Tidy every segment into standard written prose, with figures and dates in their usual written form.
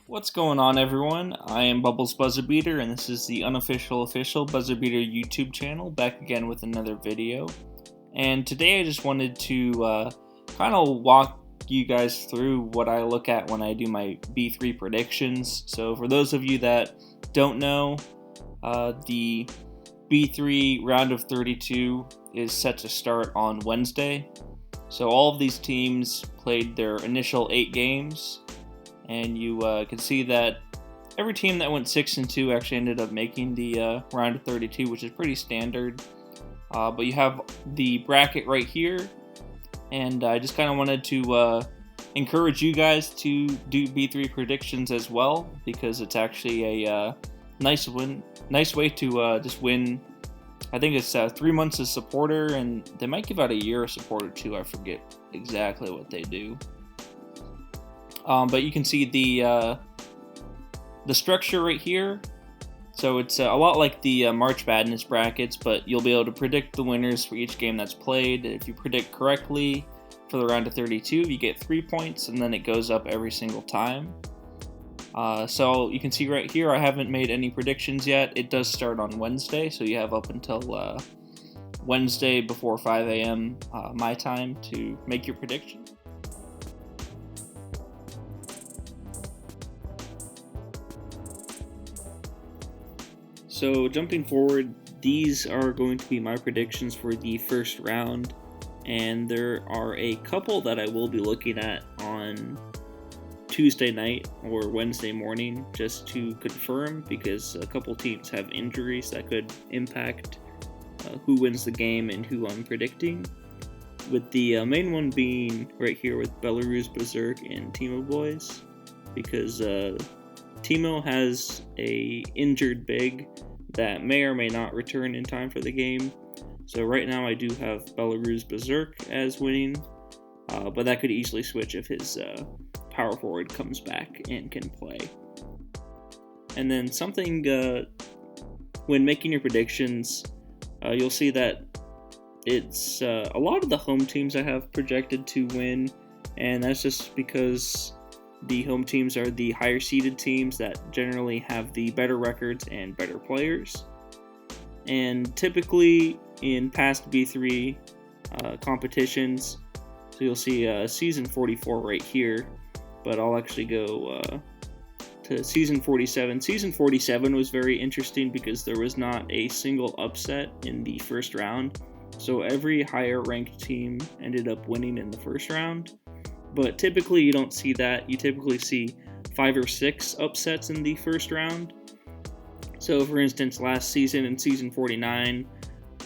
What's going on, everyone? I am Bubbles BuzzerBeater, and this is the official BuzzerBeater YouTube channel, back again with another video. And today I just wanted to kind of walk you guys through what I look at when I do my B3 predictions. So for those of you that don't know, the B3 round of 32 is set to start on Wednesday. So all of these teams played their initial 8 games. And you can see that every team that went 6-2 actually ended up making the round of 32, which is pretty standard. But you have the bracket right here, and I just kind of wanted to encourage you guys to do B3 predictions as well, because it's actually a nice way to just win. I think it's 3 months as supporter, and they might give out a year of supporter too. I forget exactly what they do. But you can see the structure right here. So it's a lot like the March Madness brackets, but you'll be able to predict the winners for each game that's played. If you predict correctly for the round of 32, you get 3 points, and then it goes up every single time. So you can see right here, I haven't made any predictions yet. It does start on Wednesday, so you have up until Wednesday before 5 a.m. My time to make your prediction. So jumping forward, these are going to be my predictions for the first round, and there are a couple that I will be looking at on Tuesday night or Wednesday morning just to confirm, because a couple teams have injuries that could impact who wins the game and who I'm predicting, with the main one being right here with Belarus Berserk and Timo Boys, because Timo has a injured big that may or may not return in time for the game. So right now I do have Belarus Berserk as winning, but that could easily switch if his power forward comes back and can play. And then something, when making your predictions, you'll see that it's a lot of the home teams I have projected to win, and that's just because the home teams are the higher seeded teams that generally have the better records and better players. And typically in past B3 competitions, so you'll see season 44 right here, but I'll actually go to season 47. Season 47 was very interesting because there was not a single upset in the first round. So every higher ranked team ended up winning in the first round. But typically you don't see that. You typically see 5 or 6 upsets in the first round. So for instance, last season in season 49,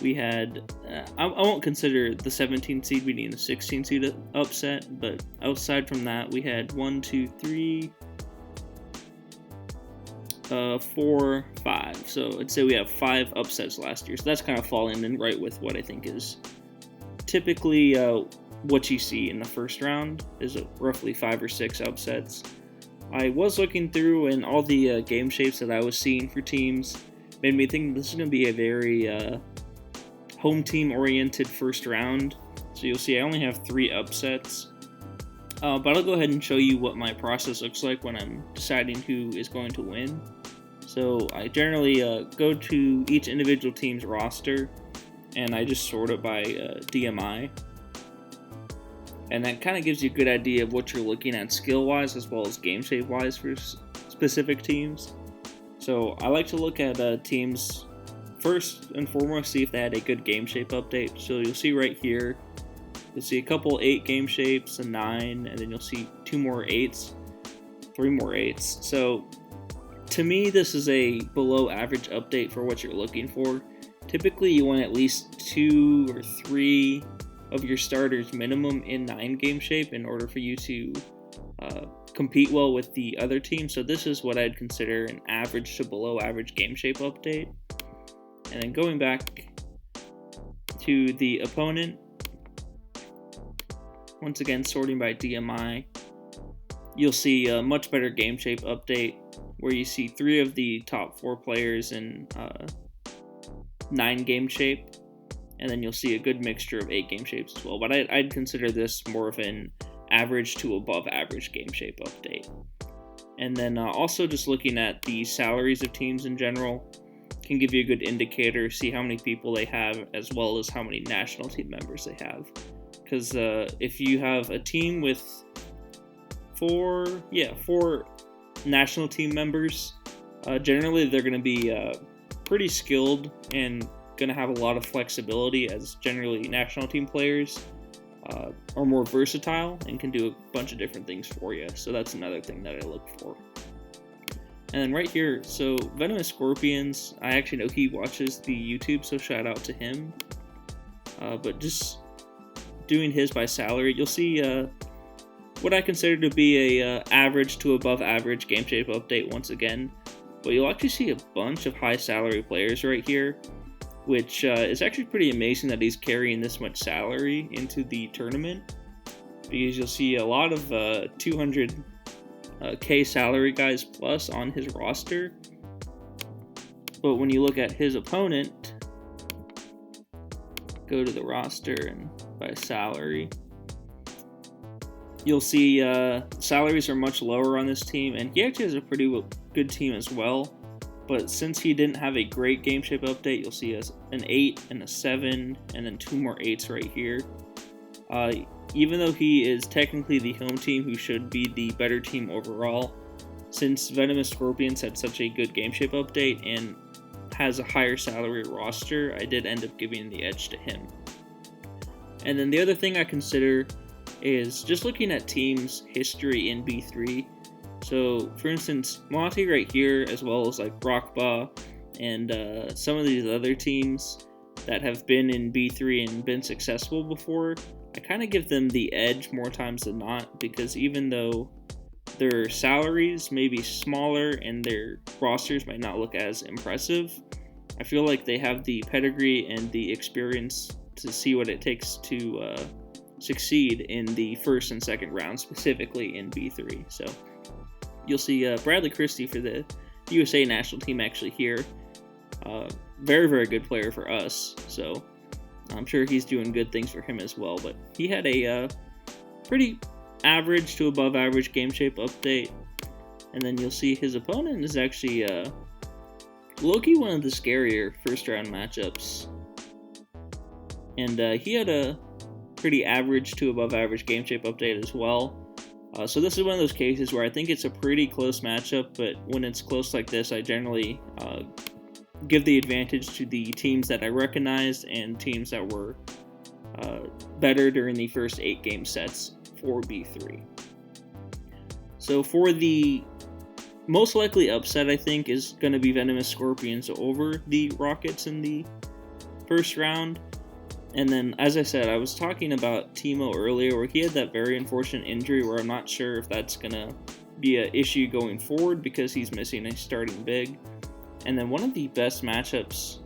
we had, I won't consider the 17 seed beating the 16 seed upset, but outside from that, we had 1, 2, 3, 4, 5. So I'd say we have 5 upsets last year. So that's kind of falling in right with what I think is typically what you see in the first round is roughly 5 or 6 upsets. I was looking through, and all the game shapes that I was seeing for teams made me think this is going to be a very home team oriented first round. So you'll see I only have 3 upsets, but I'll go ahead and show you what my process looks like when I'm deciding who is going to win. So I generally go to each individual team's roster, and I just sort it by DMI. And that kind of gives you a good idea of what you're looking at skill-wise as well as game shape-wise for specific teams. So I like to look at teams first and foremost, see if they had a good game shape update. So you'll see right here, you'll see a couple 8 game shapes, a 9, and then you'll see 2 more 8s, 3 more 8s. So to me, this is a below average update for what you're looking for. Typically, you want at least 2 or 3 of your starters minimum in 9 game shape in order for you to compete well with the other team. So this is what I'd consider an average to below average game shape update. And then going back to the opponent, once again sorting by DMI, you'll see a much better game shape update where you see 3 of the top 4 players in 9 game shape. and then you'll see a good mixture of 8 game shapes as well. But I'd consider this more of an average to above average game shape update. And then also just looking at the salaries of teams in general can give you a good indicator, see how many people they have, as well as how many national team members they have. Because if you have a team with four national team members, generally they're going to be pretty skilled and going to have a lot of flexibility, as generally national team players are more versatile and can do a bunch of different things for you. So that's another thing that I look for. And then right here, so Venomous Scorpions, I actually know he watches the YouTube, so shout out to him. But just doing his by salary, you'll see what I consider to be a average to above average game shape update once again. But you'll actually see a bunch of high salary players right here, which is actually pretty amazing that he's carrying this much salary into the tournament, because you'll see a lot of 200k salary guys plus on his roster. But when you look at his opponent, go to the roster and by salary, you'll see salaries are much lower on this team, and he actually has a pretty good team as well. But since he didn't have a great game shape update, you'll see an 8 and a 7, and then 2 more 8s right here. Even though he is technically the home team who should be the better team overall, since Venomous Scorpions had such a good game shape update and has a higher salary roster, I did end up giving the edge to him. And then the other thing I consider is just looking at teams' history in B3. So, for instance, Monty right here, as well as like Rockba and some of these other teams that have been in B3 and been successful before, I kind of give them the edge more times than not, because even though their salaries may be smaller and their rosters might not look as impressive, I feel like they have the pedigree and the experience to see what it takes to succeed in the first and second round, specifically in B3. So you'll see Bradley Christie for the USA national team actually here. Very, very good player for us, so I'm sure he's doing good things for him as well. But he had a pretty average to above average game shape update. And then you'll see his opponent is actually low-key one of the scarier first round matchups. And he had a pretty average to above average game shape update as well. So this is one of those cases where I think it's a pretty close matchup, but when it's close like this, I generally give the advantage to the teams that I recognized and teams that were better during the first 8 game sets for B3. So for the most likely upset, I think, is going to be Venomous Scorpions over the Rockets in the first round. And then, as I said, I was talking about Timo earlier, where he had that very unfortunate injury where I'm not sure if that's going to be an issue going forward because he's missing a starting big. And then one of the best matchups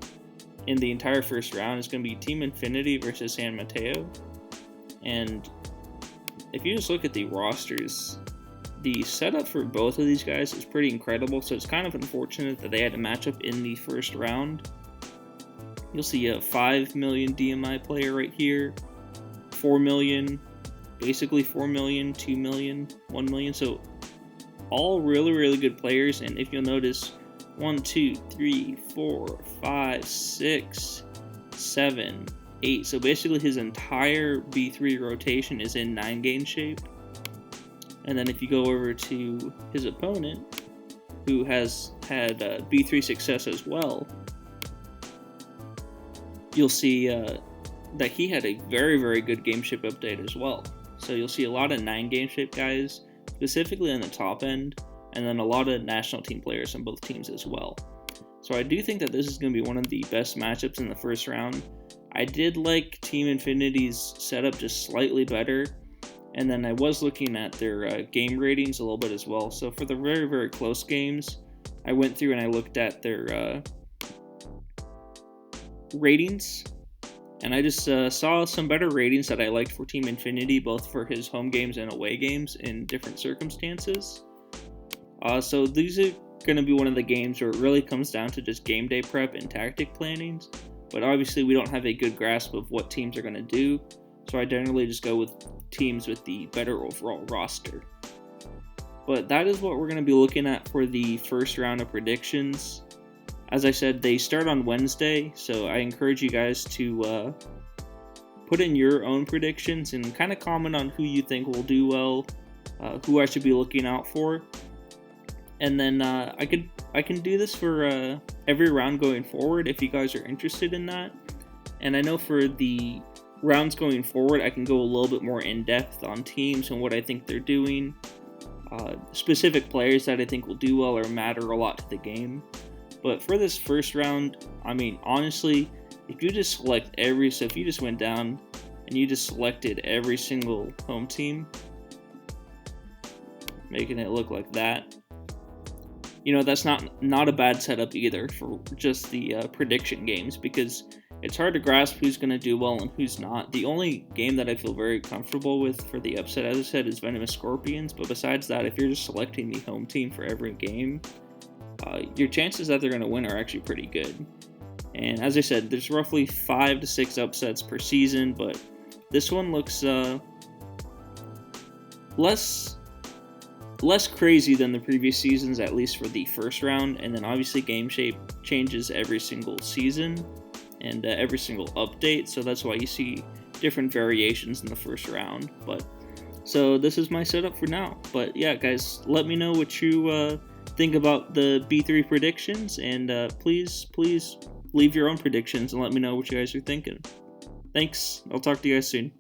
in the entire first round is going to be Team Infinity versus San Mateo. And if you just look at the rosters, the setup for both of these guys is pretty incredible, so it's kind of unfortunate that they had a matchup in the first round. You'll see a 5 million DMI player right here, 4 million, basically 4 million, 2 million, 1 million, so all really, really good players. And if you'll notice, 1, 2, 3, 4, 5, 6, 7, 8, so basically his entire B3 rotation is in 9 game shape. And then if you go over to his opponent, who has had B3 success as well, you'll see that he had a very, very good game shape update as well. So you'll see a lot of 9 game shape guys, specifically on the top end, and then a lot of national team players on both teams as well. So I do think that this is going to be one of the best matchups in the first round. I did like Team Infinity's setup just slightly better, and then I was looking at their game ratings a little bit as well. So for the very, very close games, I went through and I looked at their ratings, and I just saw some better ratings that I liked for Team Infinity, both for his home games and away games in different circumstances. So these are going to be one of the games where it really comes down to just game day prep and tactic planning. but obviously we don't have a good grasp of what teams are going to do, so I generally just go with teams with the better overall roster. But that is what we're going to be looking at for the first round of predictions. As I said, they start on Wednesday, so I encourage you guys to put in your own predictions and kind of comment on who you think will do well, who I should be looking out for. And then I can do this for every round going forward if you guys are interested in that. And I know for the rounds going forward, I can go a little bit more in depth on teams and what I think they're doing. Specific players that I think will do well or matter a lot to the game. But for this first round, I mean, honestly, if you just select so if you just went down and you just selected every single home team, making it look like that, that's not a bad setup either for just the prediction games, because it's hard to grasp who's going to do well and who's not. The only game that I feel very comfortable with for the upset, as I said, is Venomous Scorpions, but besides that, if you're just selecting the home team for every game, your chances that they're going to win are actually pretty good. And as I said, there's roughly 5 to 6 upsets per season, but this one looks less crazy than the previous seasons, at least for the first round. And then obviously game shape changes every single season and every single update, so that's why you see different variations in the first round. But so this is my setup for now. But yeah, guys, let me know what you think about the B3 predictions, and please leave your own predictions and let me know what you guys are thinking. Thanks. I'll talk to you guys soon.